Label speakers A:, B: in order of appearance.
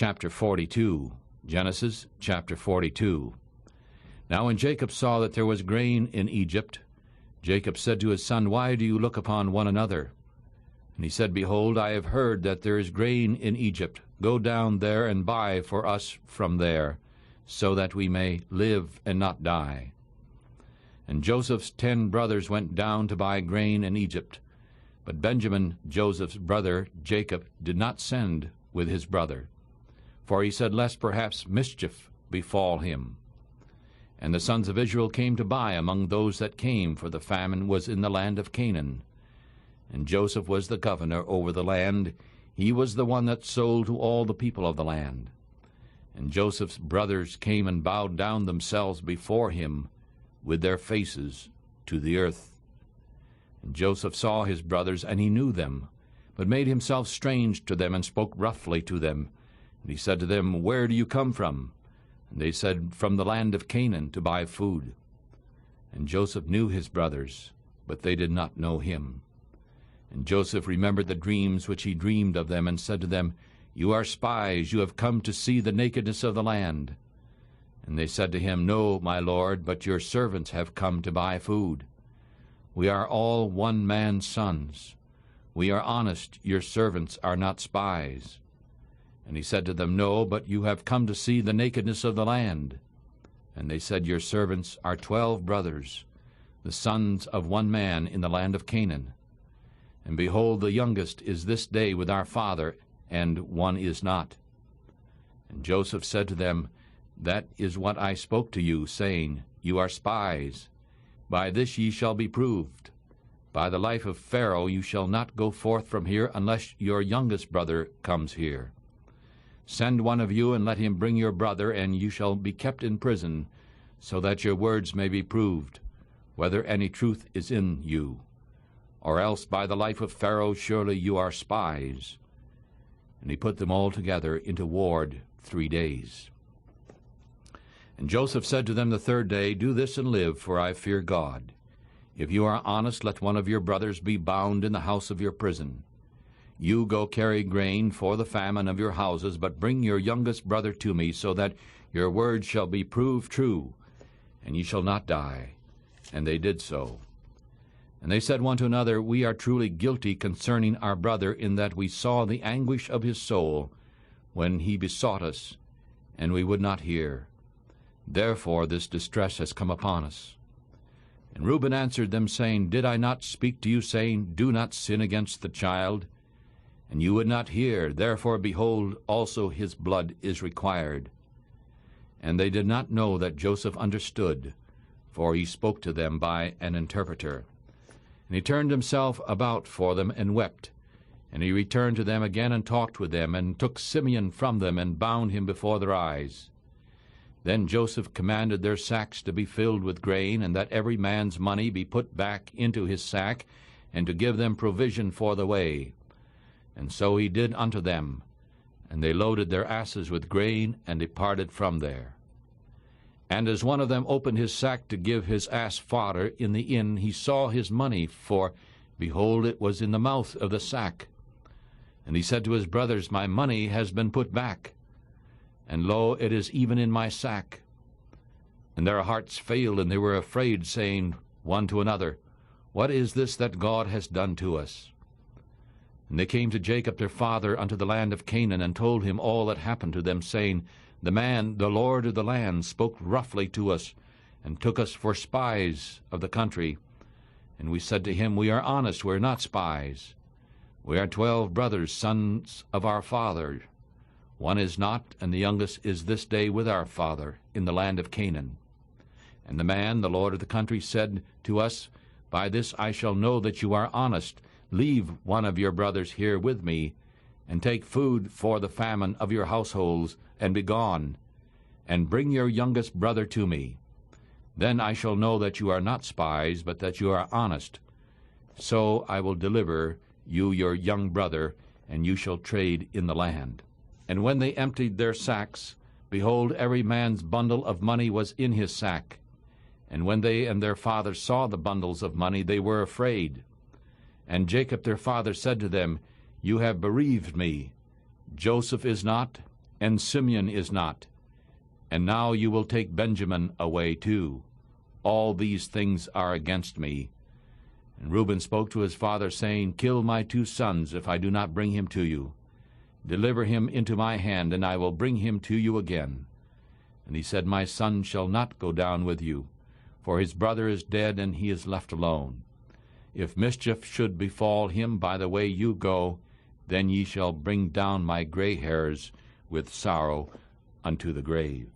A: chapter 42. Genesis chapter 42. Now when Jacob saw that there was grain in Egypt, Jacob said to his son, Why do you look upon one another? And he said, Behold, I have heard that there is grain in Egypt. Go down there and buy for us from there, so that we may live and not die. And Joseph's 10 brothers went down to buy grain in Egypt. But Benjamin, Joseph's brother, Jacob, did not send with his brother. For he said, Lest perhaps mischief befall him. And the sons of Israel came to buy among those that came, for the famine was in the land of Canaan. And Joseph was the governor over the land. He was the one that sold to all the people of the land. And Joseph's brothers came and bowed down themselves before him with their faces to the earth. And Joseph saw his brothers, and he knew them, but made himself strange to them, and spoke roughly to them. And he said to them, Where do you come from? And they said, From the land of Canaan, to buy food. And Joseph knew his brothers, but they did not know him. And Joseph remembered the dreams which he dreamed of them, and said to them, You are spies, you have come to see the nakedness of the land. And they said to him, No, my lord, but your servants have come to buy food. We are all one man's sons. We are honest, your servants are not spies. And he said to them, No, but you have come to see the nakedness of the land. And they said, Your servants are 12 brothers, the sons of one man in the land of Canaan. And behold, the youngest is this day with our father, and one is not. And Joseph said to them, That is what I spoke to you, saying, You are spies. By this ye shall be proved. By the life of Pharaoh you shall not go forth from here, unless your youngest brother comes here. Send one of you, and let him bring your brother, and you shall be kept in prison, so that your words may be proved, whether any truth is in you. Or else by the life of Pharaoh surely you are spies. And he put them all together into ward 3 days. And Joseph said to them the 3rd day, Do this and live, for I fear God. If you are honest, let one of your brothers be bound in the house of your prison. You go carry grain for the famine of your houses, but bring your youngest brother to me, so that your words shall be proved true, and ye shall not die. And they did so. And they said one to another, We are truly guilty concerning our brother, in that we saw the anguish of his soul when he besought us, and we would not hear. Therefore this distress has come upon us. And Reuben answered them, saying, Did I not speak to you, saying, Do not sin against the child? And you would not hear. Therefore, behold, also his blood is required. And they did not know that Joseph understood, for he spoke to them by an interpreter. And he turned himself about for them and wept. And he returned to them again and talked with them, and took Simeon from them, and bound him before their eyes. Then Joseph commanded their sacks to be filled with grain, and that every man's money be put back into his sack, and to give them provision for the way. And so he did unto them. And they loaded their asses with grain, and departed from there. And as one of them opened his sack to give his ass fodder in the inn, he saw his money, for, behold, it was in the mouth of the sack. And he said to his brothers, My money has been put back, and lo, it is even in my sack. And their hearts failed, and they were afraid, saying one to another, What is this that God has done to us? And they came to Jacob their father unto the land of Canaan, and told him all that happened to them, saying, The man, the lord of the land, spoke roughly to us, and took us for spies of the country. And we said to him, We are honest, we are not spies. We are 12 brothers, sons of our father. One is not, and the youngest is this day with our father in the land of Canaan. And the man, the lord of the country, said to us, By this I shall know that you are honest. Leave one of your brothers here with me, and take food for the famine of your households, and be gone, and bring your youngest brother to me. Then I shall know that you are not spies, but that you are honest. So I will deliver you your young brother, and you shall trade in the land. And when they emptied their sacks, behold, every man's bundle of money was in his sack. And when they and their father saw the bundles of money, they were afraid. And Jacob their father said to them, You have bereaved me. Joseph is not, and Simeon is not. And now you will take Benjamin away too. All these things are against me. And Reuben spoke to his father, saying, Kill my 2 sons, if I do not bring him to you. Deliver him into my hand, and I will bring him to you again. And he said, My son shall not go down with you, for his brother is dead, and he is left alone. If mischief should befall him by the way you go, then ye shall bring down my gray hairs with sorrow unto the grave.